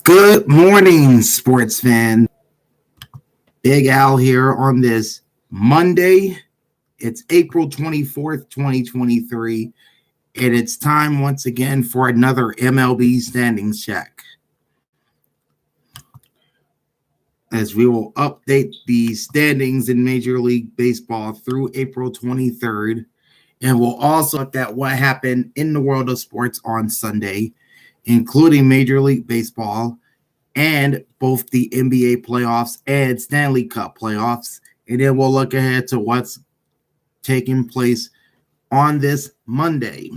Good morning, sports fan. Big Al here on this Monday. It's April 24th, 2023, and it's time once again for another MLB standings check. As we will update the standings in Major League Baseball through April 23rd, and we'll also look at what happened in the world of sports on Sunday, including Major League Baseball and both the NBA playoffs and Stanley Cup playoffs. And then we'll look ahead to what's taking place on this Monday.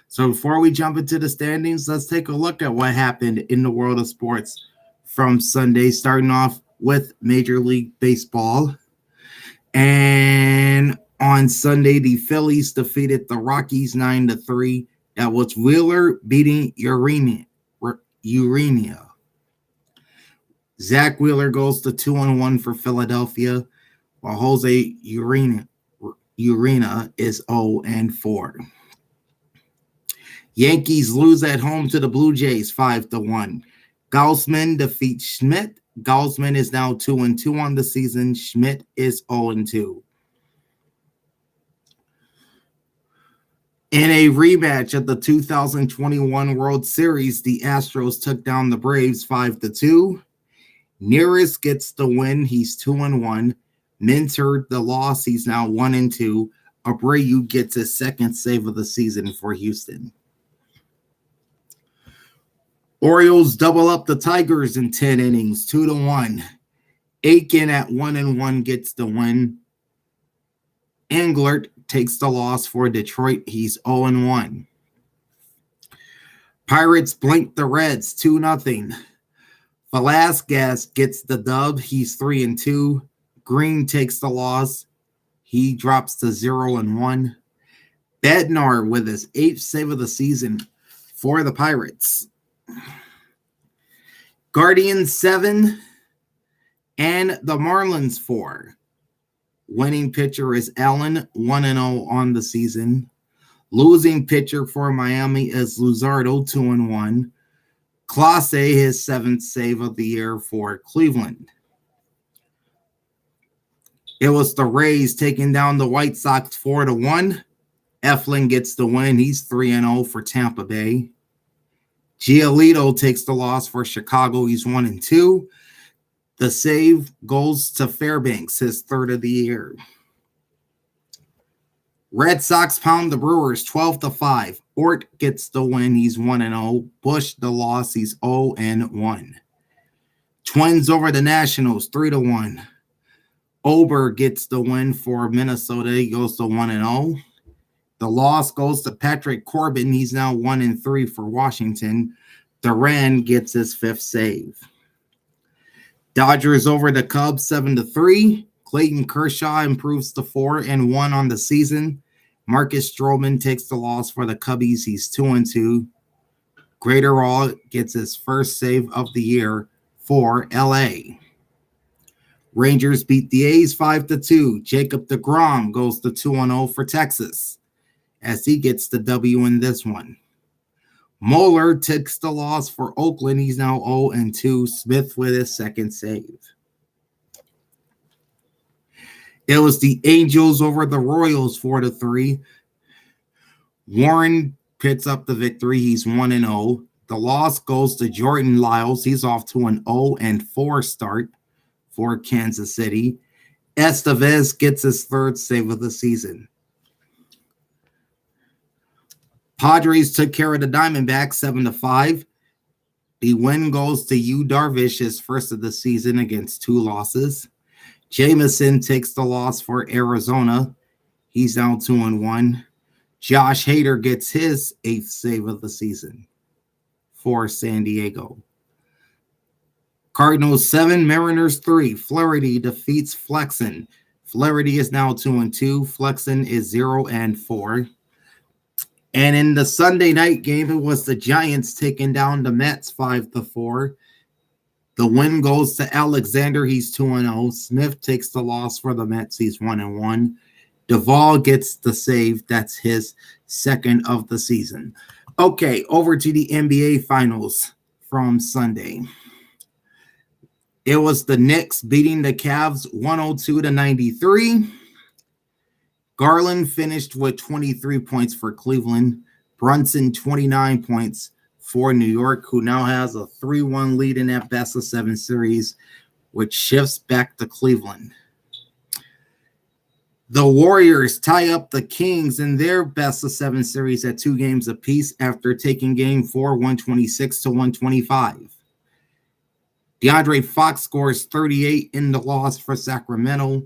So before we jump into the standings, let's take a look at what happened in the world of sports from Sunday, starting off with Major League Baseball. And on Sunday, the Phillies defeated the Rockies 9-3. That was Wheeler beating Urania. Zach Wheeler goes to 2-1 for Philadelphia, while Jose Urena is 0-4. Yankees lose at home to the Blue Jays 5-1. Gaussman defeats Schmidt. Gaussman is now 2-2 on the season. Schmidt is 0-2. In a rematch of the 2021 World Series, the Astros took down the Braves 5-2. Nearest gets the win. He's 2-1. Minter the loss. He's now 1-2. Abreu gets his second save of the season for Houston. Orioles double up the Tigers in 10 innings, 2-1. Aiken at 1-1 gets the win. Englert takes the loss for Detroit. He's 0-1. Pirates blink the Reds 2-0. Velasquez gets the dub. He's 3-2. Green takes the loss. He drops to 0-1. Bednar with his 8th save of the season for the Pirates. Guardians 7 and the Marlins 4. Winning pitcher is Allen, 1-0 on the season. Losing pitcher for Miami is Luzardo, 2-1. Clase, his 7th save of the year for Cleveland. It was the Rays taking down the White Sox 4-1. Eflin gets the win. He's 3-0 for Tampa Bay. Giolito takes the loss for Chicago. He's 1-2. The save goes to Fairbanks, his 3rd of the year. Red Sox pound the Brewers 12-5. Ort gets the win. He's 1-0. Bush the loss. He's 0-1. Twins over the Nationals 3-1. Ober gets the win for Minnesota. He goes to 1-0. The loss goes to Patrick Corbin. He's now 1-3 for Washington. Duran gets his 5th save. Dodgers over the Cubs 7-3. Clayton Kershaw improves to 4-1 on the season. Marcus Stroman takes the loss for the Cubbies. He's 2-2. Graterol gets his 1st save of the year for LA. Rangers beat the A's 5-2. Jacob deGrom goes to 2-0 for Texas as he gets the W in this one. Moeller takes the loss for Oakland. He's now 0-2. Smith with his 2nd save. It was the Angels over the Royals 4-3. Warren picks up the victory. He's 1-0. The loss goes to Jordan Lyles. He's off to an 0-4 start for Kansas City. Estevez gets his 3rd save of the season. Padres took care of the Diamondbacks 7-5. The win goes to Yu Darvish, his 1st of the season against 2 losses. Jameson takes the loss for Arizona. He's now 2-1. Josh Hader gets his 8th save of the season for San Diego. Cardinals 7, Mariners 3. Flaherty defeats Flexen. Flaherty is now 2-2. Flexen is 0-4. And in the Sunday night game, it was the Giants taking down the Mets 5-4. The win goes to Alexander. He's 2-0. Smith takes the loss for the Mets. He's 1-1. Duvall gets the save. That's his 2nd of the season. Okay, over to the NBA Finals. from Sunday. It was the Knicks beating the Cavs 102-93. Garland finished with 23 points for Cleveland. Brunson, 29 points for New York, who now has a 3-1 lead in that best-of-7 series, which shifts back to Cleveland. The Warriors tie up the Kings in their best-of-7 series at 2 games apiece after taking Game 4 126-125. DeAndre Fox scores 38 in the loss for Sacramento.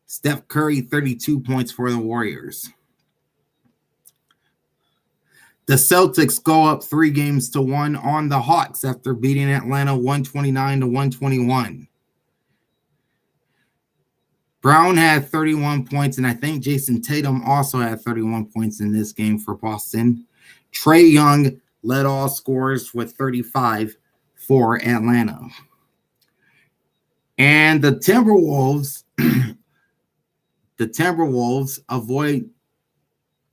Steph Curry, 32 points for the Warriors. The Celtics go up 3-1 on the Hawks after beating Atlanta 129-121. Brown had 31 points, and I think Jason Tatum also had 31 points in this game for Boston. Trae Young led all scorers with 35 for Atlanta. And the Timberwolves avoid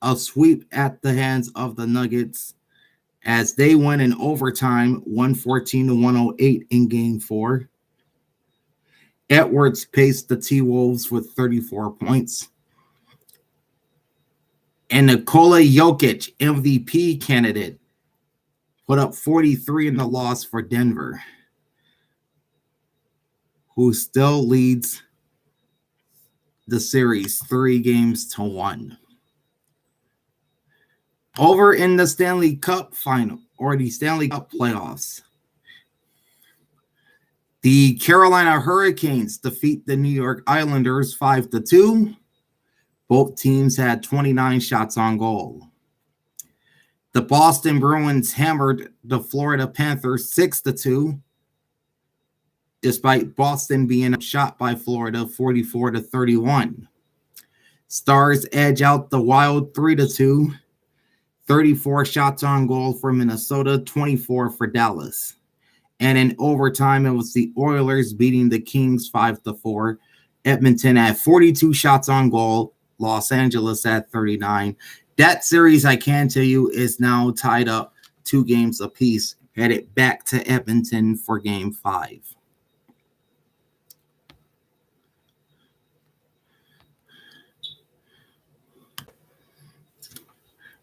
a sweep at the hands of the Nuggets as they win in overtime 114-108 in Game 4. Edwards paced the T-Wolves with 34 points. And Nikola Jokic, MVP candidate, put up 43 in the loss for Denver, who still leads the series 3-1. Over in the Stanley Cup final, or the Stanley Cup playoffs, the Carolina Hurricanes defeat the New York Islanders 5-2. Both teams had 29 shots on goal. The Boston Bruins hammered the Florida Panthers 6-2, despite Boston being outshot by Florida 44-31. Stars edge out the Wild 3-2. 34 shots on goal for Minnesota, 24 for Dallas. And in overtime, it was the Oilers beating the Kings 5-4. Edmonton had 42 shots on goal. Los Angeles had 39. That series, I can tell you, is now tied up 2 games apiece, headed back to Edmonton for Game 5.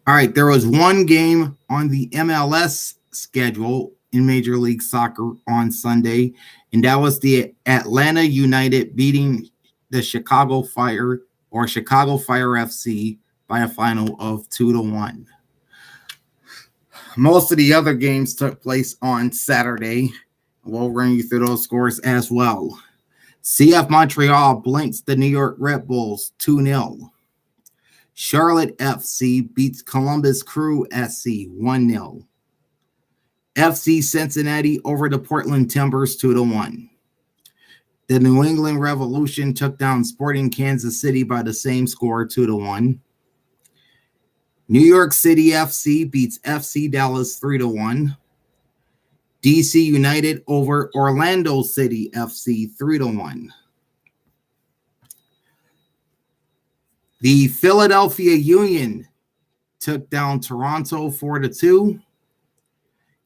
All right, there was one game on the MLS schedule in Major League Soccer on Sunday, and that was the Atlanta United beating the Chicago Fire FC by a final of 2-1. Most of the other games took place on Saturday. We'll run you through those scores as well. CF Montreal blanks the New York Red Bulls 2-0. Charlotte FC beats Columbus Crew SC 1-0. FC Cincinnati over the Portland Timbers 2-1. The New England Revolution took down Sporting Kansas City by the same score 2-1. New York City FC beats FC Dallas 3-1. DC United over Orlando City FC 3-1. The Philadelphia Union took down Toronto 4-2.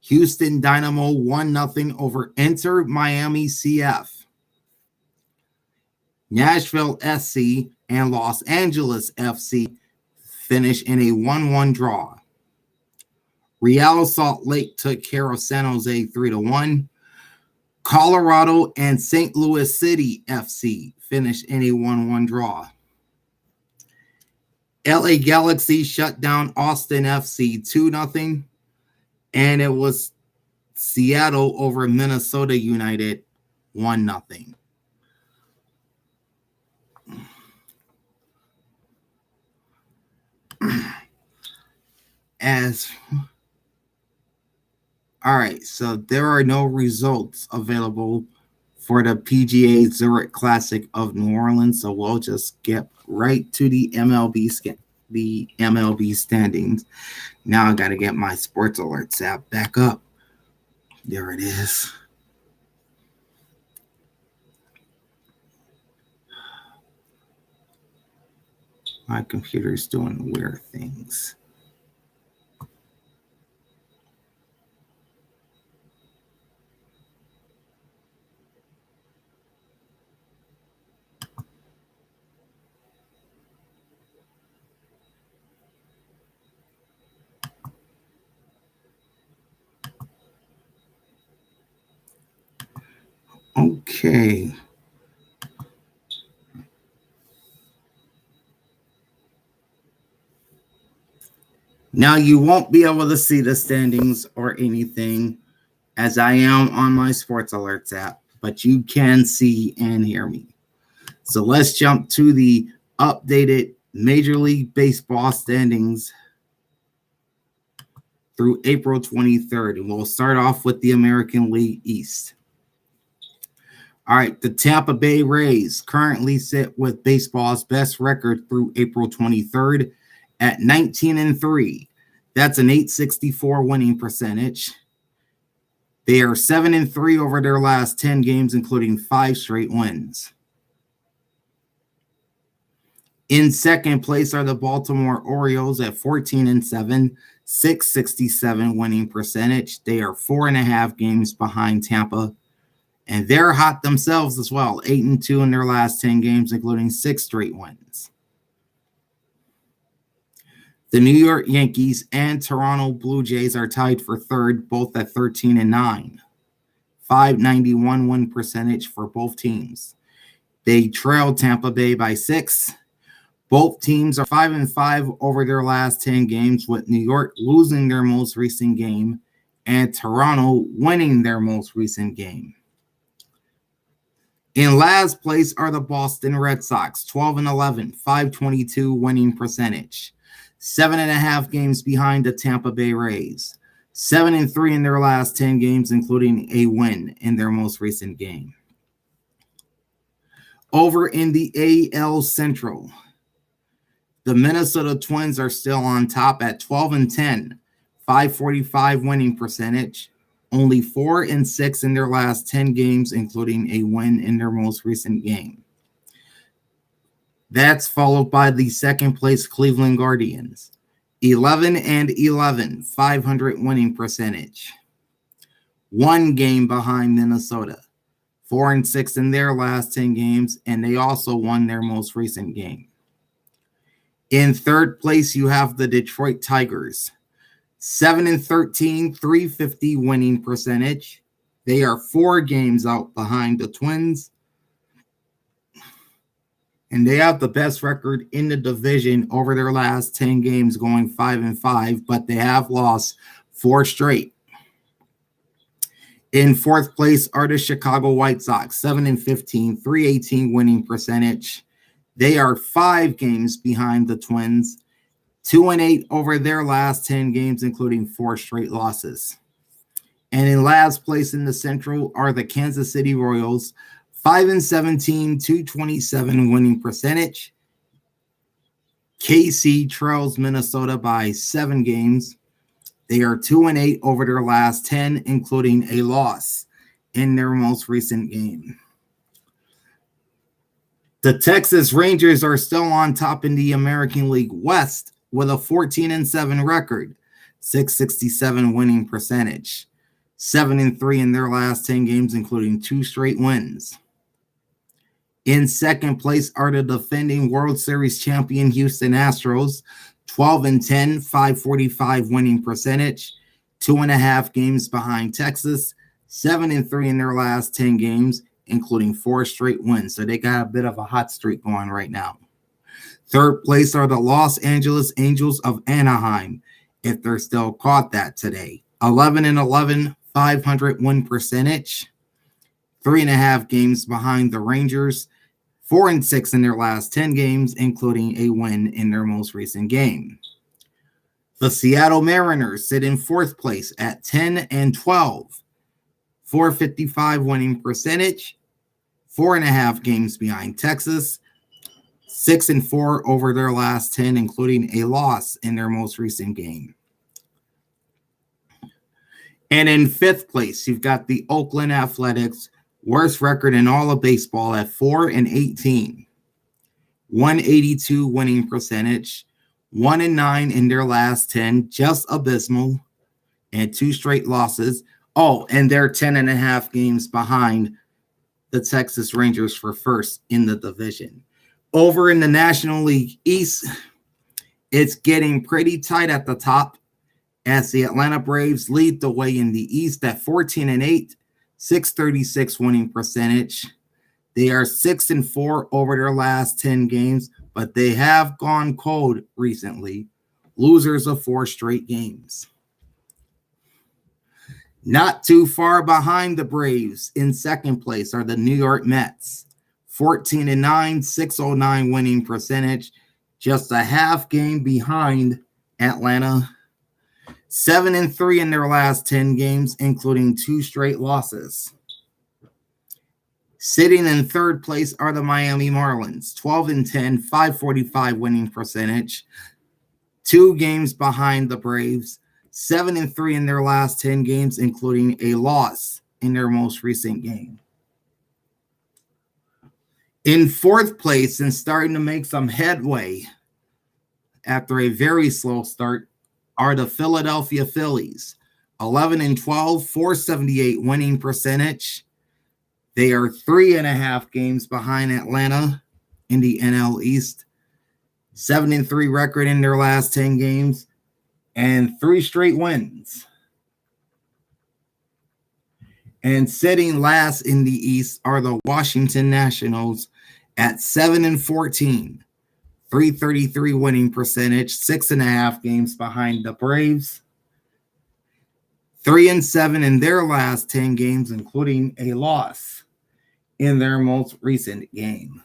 Houston Dynamo 1-0 over Inter Miami CF. Nashville SC and Los Angeles FC finish in a 1-1 draw. Real Salt Lake took care of San Jose 3-1. Colorado and St. Louis City FC finished in a 1-1 draw. LA Galaxy shut down Austin FC 2-0. And it was Seattle over Minnesota United 1-0. All right, so there are no results available for the PGA Zurich Classic of New Orleans, so we'll just get right to the MLB standings. Now I got to get my Sports Alerts app back up. There it is. My computer's doing weird things. Okay. Now you won't be able to see the standings or anything as I am on my Sports Alerts app, but you can see and hear me. So let's jump to the updated Major League Baseball standings through April 23rd. And we'll start off with the American League East. All right, the Tampa Bay Rays currently sit with baseball's best record through April 23rd at 19-3. That's an .864 winning percentage. They are 7-3 over their last 10 games, including 5 straight wins. In second place are the Baltimore Orioles at 14-7, .667 winning percentage. They are 4.5 games behind Tampa, and they're hot themselves as well, 8-2 in their last 10 games, including 6 straight wins. The New York Yankees and Toronto Blue Jays are tied for third, both at 13-9. .591 win percentage for both teams. They trail Tampa Bay by 6. Both teams are 5-5 over their last 10 games, with New York losing their most recent game and Toronto winning their most recent game. In last place are the Boston Red Sox, 12-11, .522 winning percentage. 7.5 games behind the Tampa Bay Rays. 7-3 in their last 10 games, including a win in their most recent game. Over in the AL Central, the Minnesota Twins are still on top at 12-10, .545 winning percentage. Only 4-6 in their last 10 games, including a win in their most recent game. That's followed by the second place Cleveland Guardians, 11-11, .500 winning percentage. 1 game behind Minnesota, 4-6 in their last 10 games, and they also won their most recent game. In third place, you have the Detroit Tigers, 7-13, .350 winning percentage. They are 4 games out behind the Twins, and they have the best record in the division over their last 10 games, going 5-5, but they have lost 4 straight. In fourth place are the Chicago White Sox, 7-15, .318 winning percentage. They are 5 games behind the Twins, 2-8 over their last 10 games, including 4 straight losses. And in last place in the Central are the Kansas City Royals, 5-17, .227 winning percentage. KC trails Minnesota by 7 games. They are 2-8 over their last 10, including a loss in their most recent game. The Texas Rangers are still on top in the American League West with a 14-7 record, .667 winning percentage. 7-3 in their last 10 games, including 2 straight wins. In second place are the defending World Series champion Houston Astros, 12-10, .545 winning percentage, 2.5 games behind Texas, 7-3 in their last 10 games, including 4 straight wins. So they got a bit of a hot streak going right now. Third place are the Los Angeles Angels of Anaheim, if they're still caught that today. 11-11, .500 win percentage, 3.5 games behind the Rangers, 4-6 in their last 10 games, including a win in their most recent game. The Seattle Mariners sit in fourth place at 10-12, .455 winning percentage, 4.5 games behind Texas, 6-4 over their last 10, including a loss in their most recent game. And in fifth place, you've got the Oakland Athletics, worst record in all of baseball at 4-18, .182 winning percentage, 1-9 in their last 10, just abysmal, and 2 straight losses. Oh, and they're 10.5 games behind the Texas Rangers for first in the division. Over in the National League East, it's getting pretty tight at the top as the Atlanta Braves lead the way in the East at 14-8, .636 winning percentage. They are 6-4 over their last 10 games, but they have gone cold recently. Losers of 4 straight games. Not too far behind the Braves in second place are the New York Mets. 14-9, .609 winning percentage. Just a half game behind Atlanta. 7-3 in their last 10 games, including 2 straight losses. Sitting in third place are the Miami Marlins. 12-10, .545 winning percentage. 2 games behind the Braves. 7-3 in their last 10 games, including a loss in their most recent game. In fourth place and starting to make some headway after a very slow start are the Philadelphia Phillies. 11-12, .478 winning percentage. They are 3.5 games behind Atlanta in the NL East. 7-3 record in their last 10 games and 3 straight wins. And sitting last in the East are the Washington Nationals at 7-14, .333 winning percentage, 6.5 games behind the Braves. 3-7 in their last 10 games, including a loss in their most recent game.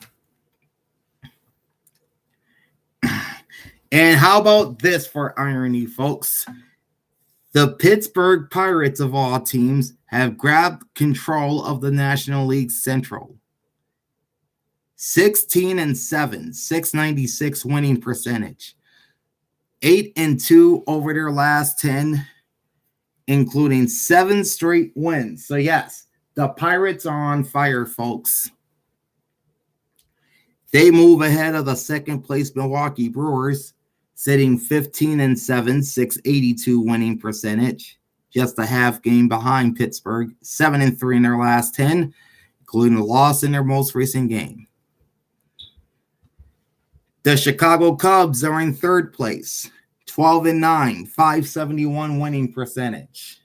And how about this for irony, folks? The Pittsburgh Pirates, of all teams, have grabbed control of the National League Central. 16-7, .696 winning percentage. 8-2 over their last 10, including 7 straight wins. So yes, the Pirates are on fire, folks. They move ahead of the second place Milwaukee Brewers, sitting 15-7, .682 winning percentage. Just a half game behind Pittsburgh. 7-3 in their last 10, including a loss in their most recent game. The Chicago Cubs are in third place. 12-9, .571 winning percentage.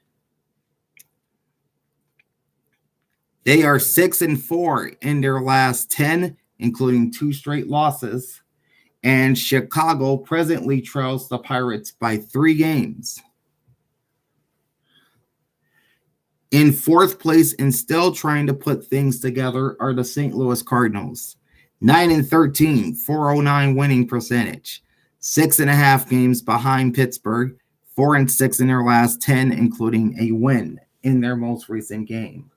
They are 6-4 in their last 10, including 2 straight losses. And Chicago presently trails the Pirates by 3 games. In fourth place and still trying to put things together are the St. Louis Cardinals. 9-13, .409 winning percentage. 6.5 games behind Pittsburgh. 4-6 in their last 10, including a win in their most recent game.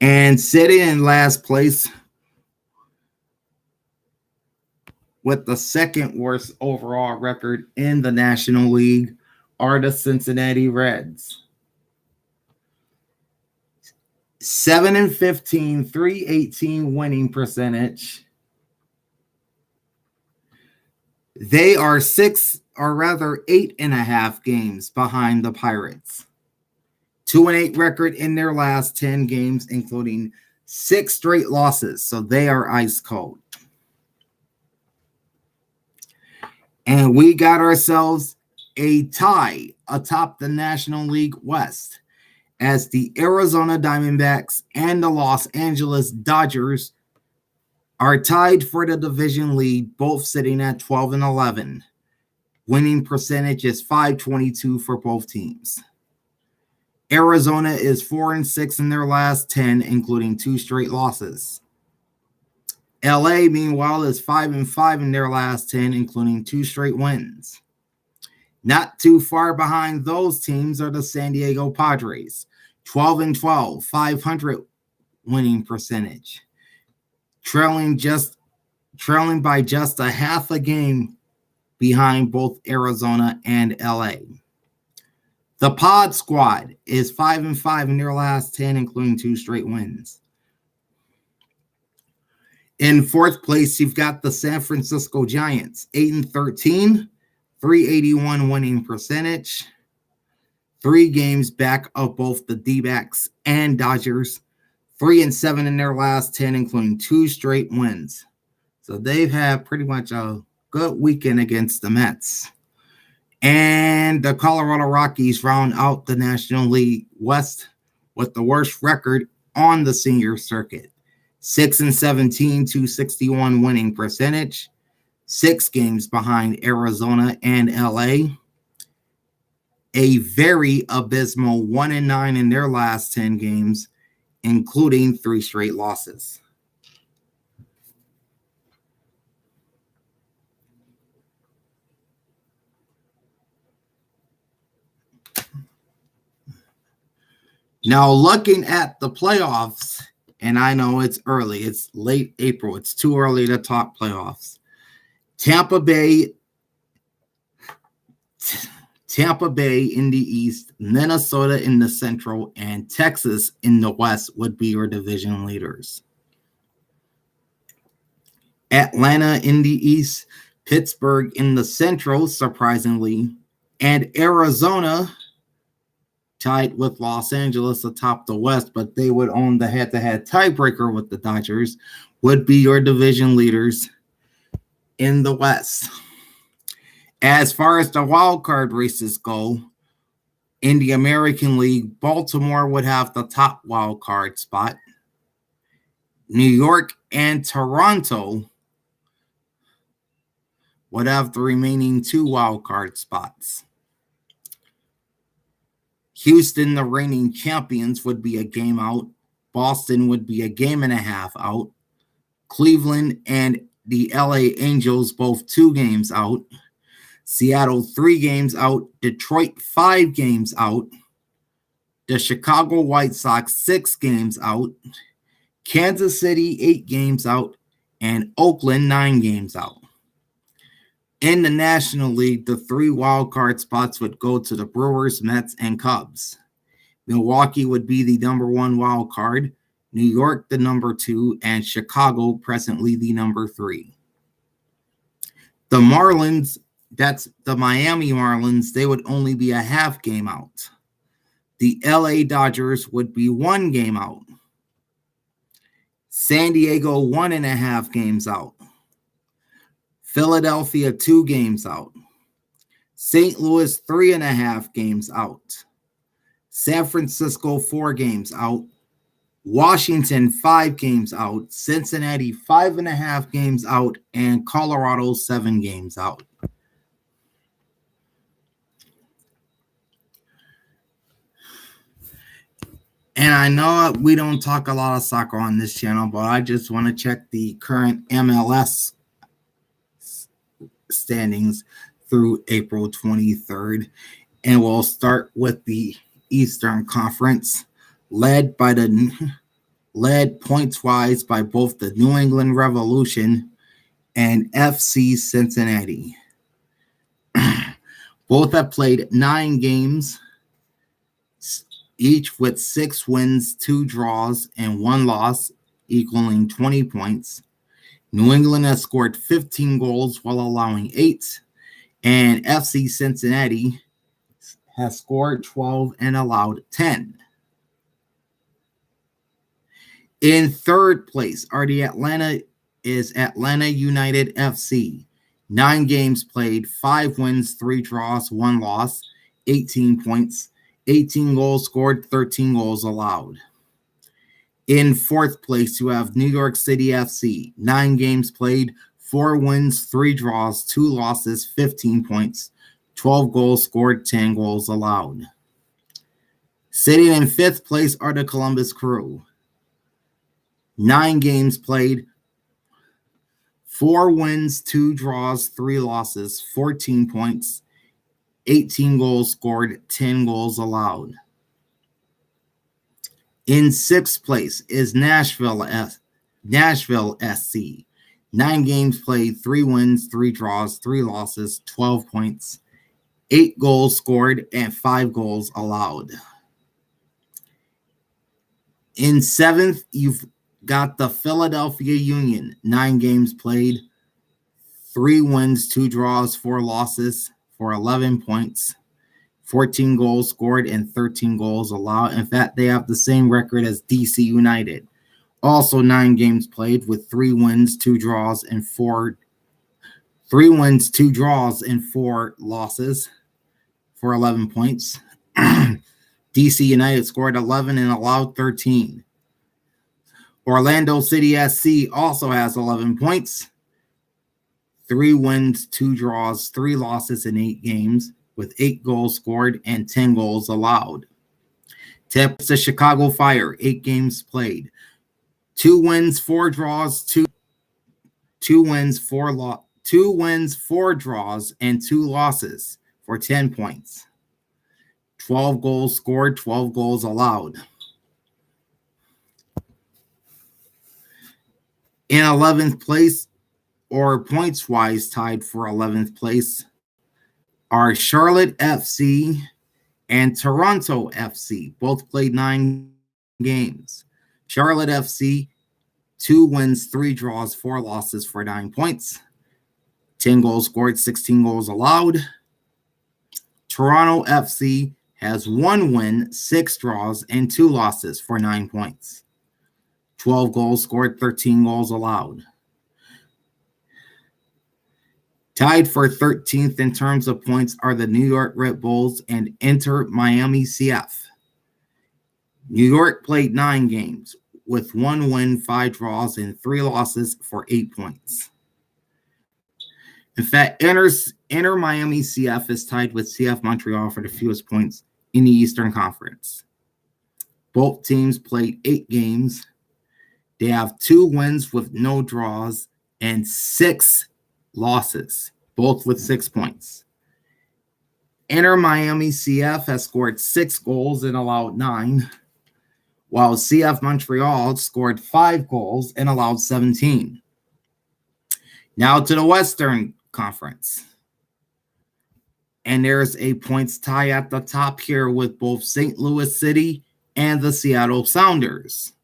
And sitting in last place with the second worst overall record in the National League are the Cincinnati Reds. 7-15, .318 winning percentage. They are 8.5 games behind the Pirates. 2-8 record in their last 10 games, including 6 straight losses. So they are ice cold. And we got ourselves a tie atop the National League West as the Arizona Diamondbacks and the Los Angeles Dodgers are tied for the division lead, both sitting at 12-11. Winning percentage is .522 for both teams. Arizona is 4-6 in their last 10, including 2 straight losses. LA, meanwhile, is 5-5 in their last 10, including 2 straight wins. Not too far behind those teams are the San Diego Padres, 12-12, .500 winning percentage, trailing by just a half a game behind both Arizona and LA. The Pod Squad is 5-5 in their last 10, including 2 straight wins. In fourth place, you've got the San Francisco Giants, 8-13, .381 winning percentage. 3 games back of both the D-backs and Dodgers. 3-7 in their last 10, including 2 straight wins. So they've had pretty much a good weekend against the Mets. And the Colorado Rockies round out the National League West with the worst record on the senior circuit. 6-17, 261 winning percentage, 6 games behind Arizona and LA. A very abysmal 1-9 in their last 10 games, including 3 straight losses. Now, looking at the playoffs, and I know it's early, it's late April, it's too early to talk playoffs. Tampa Bay in the East, Minnesota in the Central, and Texas in the West would be your division leaders. Atlanta in the East, Pittsburgh in the Central, surprisingly, and Arizona tied with Los Angeles atop the West, but they would own the head-to-head tiebreaker with the Dodgers, would be your division leaders in the West. As far as the wild card races go, in the American League, Baltimore would have the top wild card spot. New York and Toronto would have the remaining 2 wild card spots. Houston, the reigning champions, would be a game out. Boston would be a game and a half out. Cleveland and the LA Angels both 2 games out. Seattle 3 games out. Detroit 5 games out. The Chicago White Sox 6 games out. Kansas City 8 games out. And Oakland 9 games out. In the National League, the 3 wild card spots would go to the Brewers, Mets, and Cubs. Milwaukee would be the number 1 wild card, New York the number 2, and Chicago presently the number 3. The Marlins, that's the Miami Marlins, they would only be a half game out. The LA Dodgers would be 1 game out. San Diego 1.5 games out. Philadelphia 2 games out. St. Louis 3.5 games out. San Francisco 4 games out. Washington 5 games out. Cincinnati 5.5 games out. And Colorado 7 games out. And I know we don't talk a lot of soccer on this channel, but I just want to check the current MLS standings through April 23rd. And we'll start with the Eastern Conference, led points-wise by both the New England Revolution and FC Cincinnati. Both have played 9 games, each with 6 wins, 2 draws, and 1 loss, equaling 20 points. New England has scored 15 goals while allowing 8, and FC Cincinnati has scored 12 and allowed 10. In third place are the Atlanta United FC. 9 games played, 5 wins, 3 draws, 1 loss, 18 points, 18 goals scored, 13 goals allowed. In fourth place, you have New York City FC. 9 games played, 4 wins, 3 draws, 2 losses, 15 points, 12 goals scored, 10 goals allowed. Sitting in fifth place are the Columbus Crew. 9 games played, 4 wins, 2 draws, 3 losses, 14 points, 18 goals scored, 10 goals allowed. In sixth place is Nashville SC. 9 games played, 3 wins, 3 draws, 3 losses, 12 points, 8 goals scored, and 5 goals allowed. In seventh, you've got the Philadelphia Union. 9 games played, 3 wins, 2 draws, 4 losses for 11 points, 14 goals scored, and 13 goals allowed. In fact, they have the same record as DC United. Also 9 games played with 3 wins, 2 draws, and 4 losses. for 11 points. DC United scored 11 and allowed 13. Orlando City SC also has 11 points. 3 wins, 2 draws, 3 losses in 8 games, with 8 goals scored and 10 goals allowed. Tips the Chicago Fire, 8 games played. 2 wins, 4 draws, 2 wins, 4 draws, and 2 losses for 10 points. 12 goals scored, 12 goals allowed. In 11th place, or points-wise tied for 11th place, are Charlotte FC and Toronto FC. Both played 9 games. Charlotte FC, 2 wins, 3 draws, 4 losses for 9 points. 10 goals scored, 16 goals allowed. Toronto FC has 1 win, 6 draws, and 2 losses for 9 points. 12 goals scored, 13 goals allowed. Tied for 13th in terms of points are the New York Red Bulls and Inter Miami CF. New York played 9 games with 1 win, 5 draws, and 3 losses for 8 points. In fact, Inter Miami CF is tied with CF Montreal for the fewest points in the Eastern Conference. Both teams played 8 games. They have 2 wins with no draws and 6 losses, both with 6 points. Inter Miami CF has scored 6 goals and allowed 9, while CF Montreal scored 5 goals and allowed 17. Now to the Western Conference. And there's a points tie at the top here with both St. Louis City and the Seattle Sounders.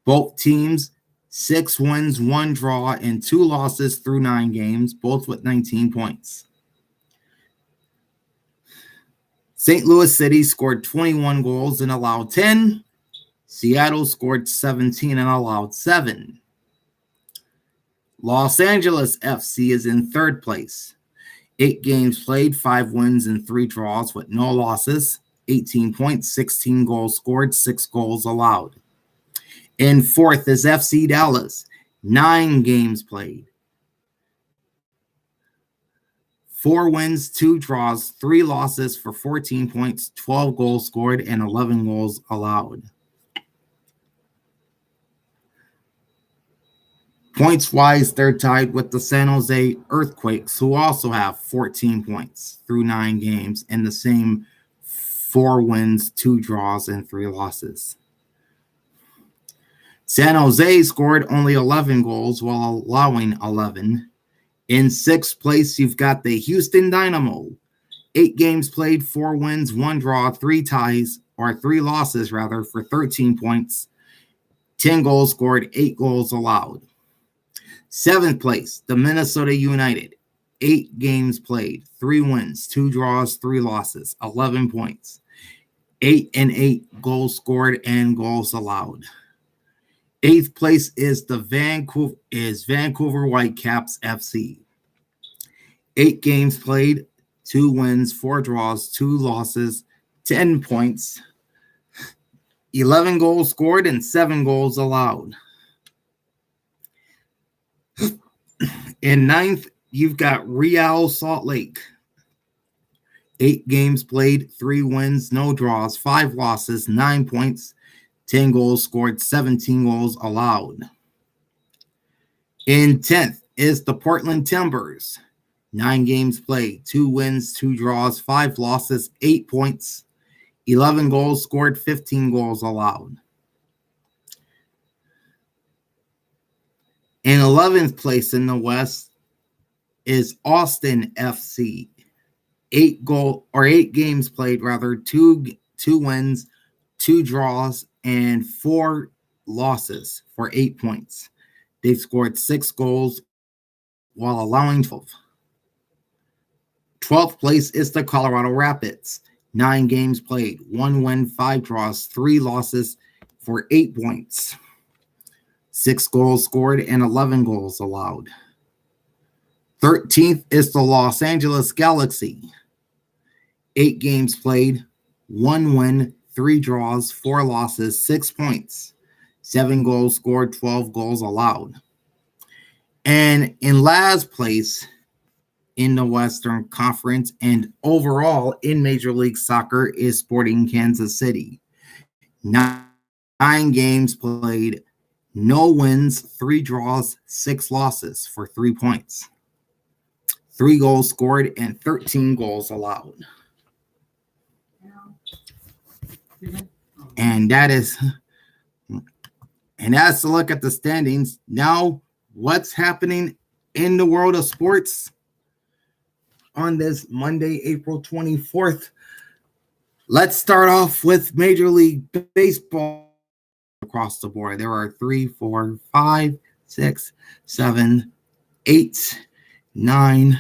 Both teams, 6 wins, 1 draw, and 2 losses through 9 games, both with 19 points. St. Louis City scored 21 goals and allowed 10. Seattle scored 17 and allowed 7. Los Angeles FC is in 3rd place. 8 games played, 5 wins, and 3 draws with no losses. 18 points, 16 goals scored, 6 goals allowed. In 4th is FC Dallas. 9 games played. 4 wins, 2 draws, 3 losses for 14 points, 12 goals scored, and 11 goals allowed. Points-wise, they're tied with the San Jose Earthquakes, who also have 14 points through 9 games and the same 4 wins, 2 draws, and 3 losses. San Jose scored only 11 goals while allowing 11. In 6th place, you've got the Houston Dynamo. 8 games played, 4 wins, 1 draw, 3 losses for 13 points. 10 goals scored, 8 goals allowed. 7th place, the Minnesota United. 8 games played, 3 wins, 2 draws, 3 losses, 11 points. 8 and 8 goals scored and goals allowed. 8th place is Vancouver Whitecaps FC. 8 games played, 2 wins, 4 draws, 2 losses, 10 points. 11 goals scored and 7 goals allowed. In 9th, you've got Real Salt Lake. 8 games played, 3 wins, no draws, 5 losses, 9 points, 10 goals scored, 17 goals allowed. In 10th is the Portland Timbers. 9 games played, 2 wins, 2 draws, 5 losses, 8 points, 11 goals scored, 15 goals allowed. In 11th place in the West is Austin FC. 8 games played, 2 wins, 2 draws, and 4 losses for 8 points. They've scored 6 goals while allowing 12. 12th place is the Colorado Rapids. 9 games played, 1 win, 5 draws, 3 losses for 8 points. 6 goals scored and 11 goals allowed. 13th is the Los Angeles Galaxy. 8 games played, 1 win, 3 draws, 4 losses, 6 points, 7 goals scored, 12 goals allowed. And in last place in the Western Conference and overall in Major League Soccer is Sporting Kansas City. 9 games played, no wins, 3 draws, 6 losses for 3 points. 3 goals scored and 13 goals allowed. And that's to look at the standings. Now, what's happening in the world of sports on this Monday, April 24th? Let's start off with Major League Baseball across the board. There are 3, 4, 5, 6, 7, 8, 9.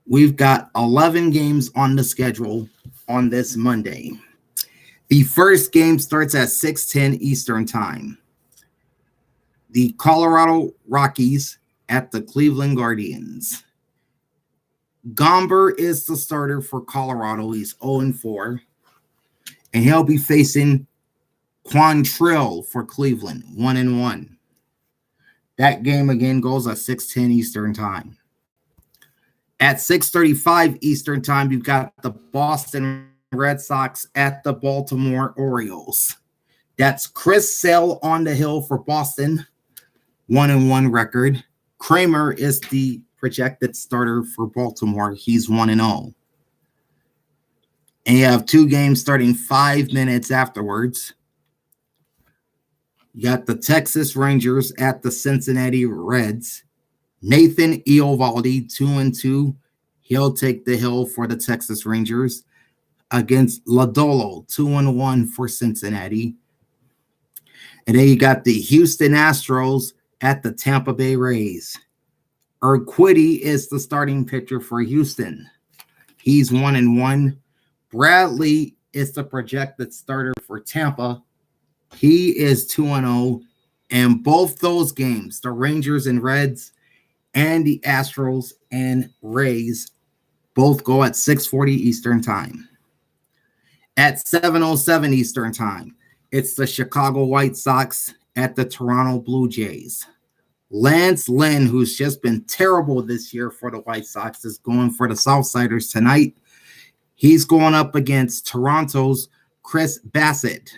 We've got 11 games on the schedule on this Monday. The first game starts at 6:10 Eastern Time. The Colorado Rockies at the Cleveland Guardians. Gomber is the starter for Colorado. He's 0-4. And he'll be facing Quantrill for Cleveland, 1-1. That game again goes at 6:10 Eastern Time. At 6:35 Eastern Time, you've got the Boston Red Sox at the Baltimore Orioles. That's Chris Sale on the hill for Boston, 1-1 record. Kramer is the projected starter for Baltimore. He's 1-0. And you have 2 games starting 5 minutes afterwards. You got the Texas Rangers at the Cincinnati Reds. Nathan Eovaldi, 2-2. He'll take the hill for the Texas Rangers against Lodolo, 2-1 for Cincinnati. And then you got the Houston Astros at the Tampa Bay Rays. Urquidy is the starting pitcher for Houston. He's 1-1. Bradley is the projected starter for Tampa. He is 2-0. And both those games, the Rangers and Reds and the Astros and Rays, both go at 6:40 Eastern Time. At 7:07 Eastern Time, it's the Chicago White Sox at the Toronto Blue Jays. Lance Lynn, who's just been terrible this year for the White Sox, is going for the Southsiders tonight. He's going up against Toronto's Chris Bassett.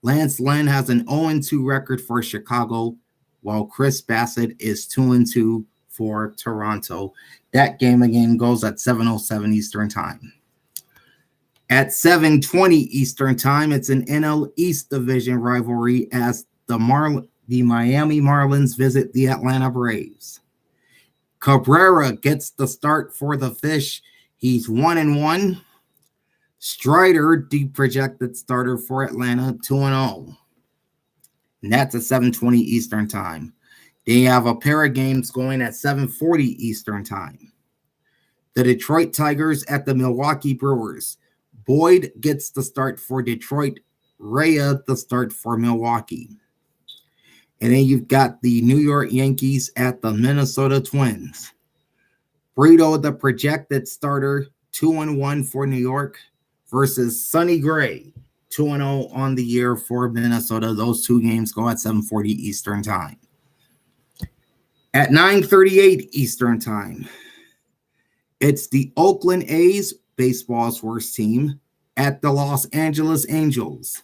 Lance Lynn has an 0-2 record for Chicago, while Chris Bassett is 2-2 for Toronto. That game again goes at 7:07 Eastern Time. At 7:20 Eastern Time, it's an NL East Division rivalry as the Miami Marlins visit the Atlanta Braves. Cabrera gets the start for the Fish. He's 1-1. Strider, the projected starter for Atlanta, 2-0. And that's at 7:20 Eastern Time. They have a pair of games going at 7:40 Eastern Time. The Detroit Tigers at the Milwaukee Brewers. Boyd gets the start for Detroit. Rhea the start for Milwaukee. And then you've got the New York Yankees at the Minnesota Twins. Brito, the projected starter, 2-1 for New York versus Sonny Gray, 2-0 on the year for Minnesota. Those 2 games go at 7:40 Eastern Time. At 9:38 Eastern Time, it's the Oakland A's, baseball's worst team, at the Los Angeles Angels.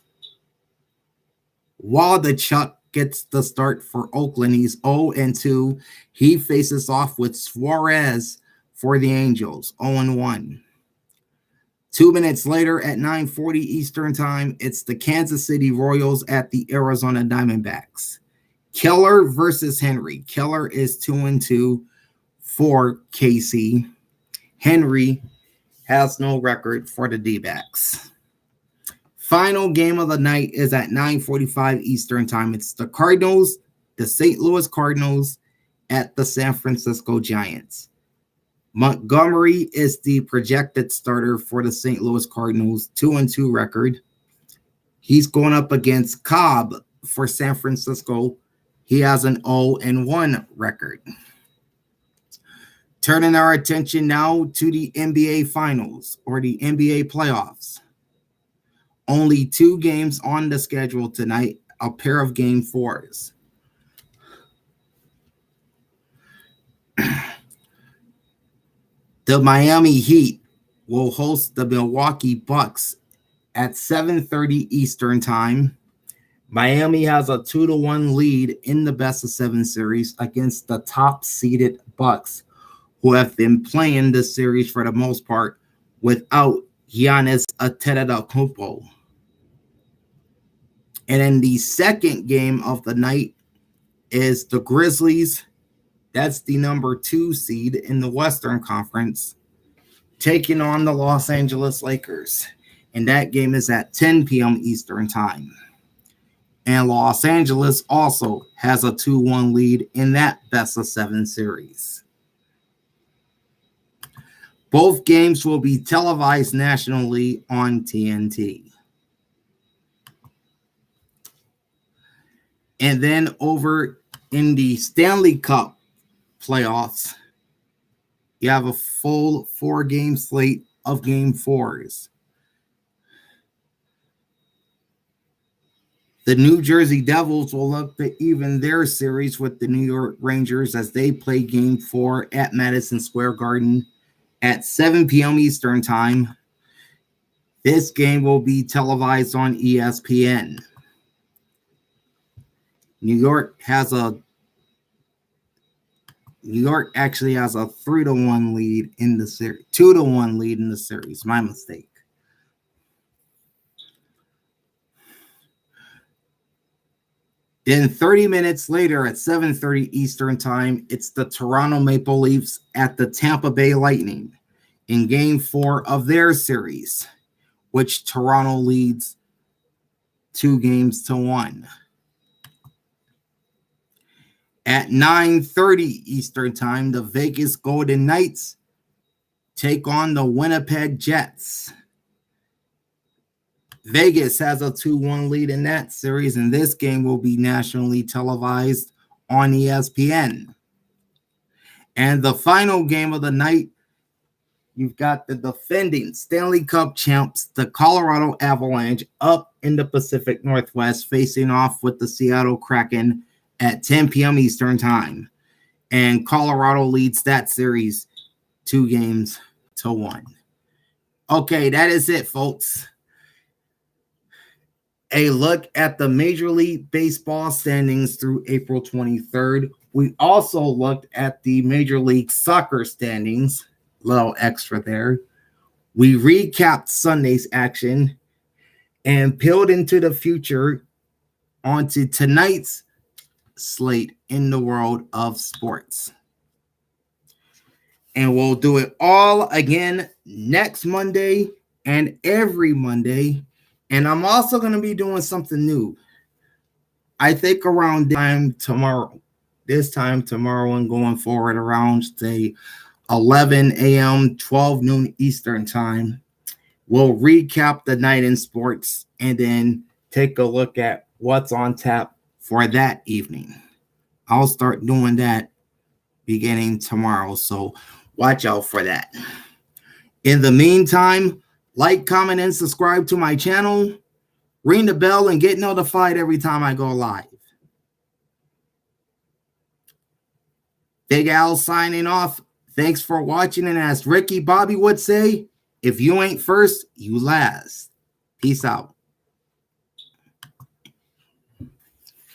Wadachuk gets the start for Oakland. He's 0-2. He faces off with Suarez for the Angels, 0-1. 2 minutes later at 9:40 Eastern Time, it's the Kansas City Royals at the Arizona Diamondbacks. Keller versus Henry. Keller is 2-2 for KC. Henry has no record for the D-backs. Final game of the night is at 9:45 Eastern Time. It's the Cardinals, the St. Louis Cardinals at the San Francisco Giants. Montgomery is the projected starter for the St. Louis Cardinals, 2-2 record. He's going up against Cobb for San Francisco. He has an 0-1 record. Turning our attention now to the NBA Finals or the NBA playoffs. Only 2 games on the schedule tonight, a pair of game 4s. The Miami Heat will host the Milwaukee Bucks at 7:30 Eastern Time. Miami has a 2-1 lead in the best-of-7 series against the top-seeded Bucks, who have been playing this series for the most part without Giannis Antetokounmpo. And then the second game of the night is the Grizzlies. That's the number 2 seed in the Western Conference, taking on the Los Angeles Lakers. And that game is at 10 p.m. Eastern Time. And Los Angeles also has a 2-1 lead in that best-of-7 series. Both games will be televised nationally on TNT. And then over in the Stanley Cup playoffs, you have a full 4-game slate of game 4s. The New Jersey Devils will look to even their series with the New York Rangers as they play game 4 at Madison Square Garden at 7 p.m. Eastern Time. This game will be televised on ESPN. New York actually has a 3-1 lead in the series, 2-1 lead in the series. My mistake. Then 30 minutes later at 7:30 Eastern Time, it's the Toronto Maple Leafs at the Tampa Bay Lightning in game 4 of their series, which Toronto leads 2-1. At 9:30 Eastern Time, the Vegas Golden Knights take on the Winnipeg Jets. Vegas has a 2-1 lead in that series, and this game will be nationally televised on ESPN. And the final game of the night, you've got the defending Stanley Cup champs, the Colorado Avalanche, up in the Pacific Northwest, facing off with the Seattle Kraken at 10 p.m. Eastern Time. And Colorado leads that series 2-1. Okay, that is it, folks. A look at the Major League Baseball standings through April 23rd. We also looked at the Major League Soccer standings, little extra there. We recapped Sunday's action and peeled into the future onto tonight's slate in the world of sports. And we'll do it all again next Monday and every Monday. And I'm also going to be doing something new. I think around this time tomorrow and going forward around, say, 11 a.m., 12 noon Eastern Time, we'll recap the night in sports and then take a look at what's on tap for that evening. I'll start doing that beginning tomorrow, so watch out for that. In the meantime, like, comment, and subscribe to my channel. Ring the bell and get notified every time I go live. Big Al signing off. Thanks for watching. And as Ricky Bobby would say, if you ain't first, you last. Peace out.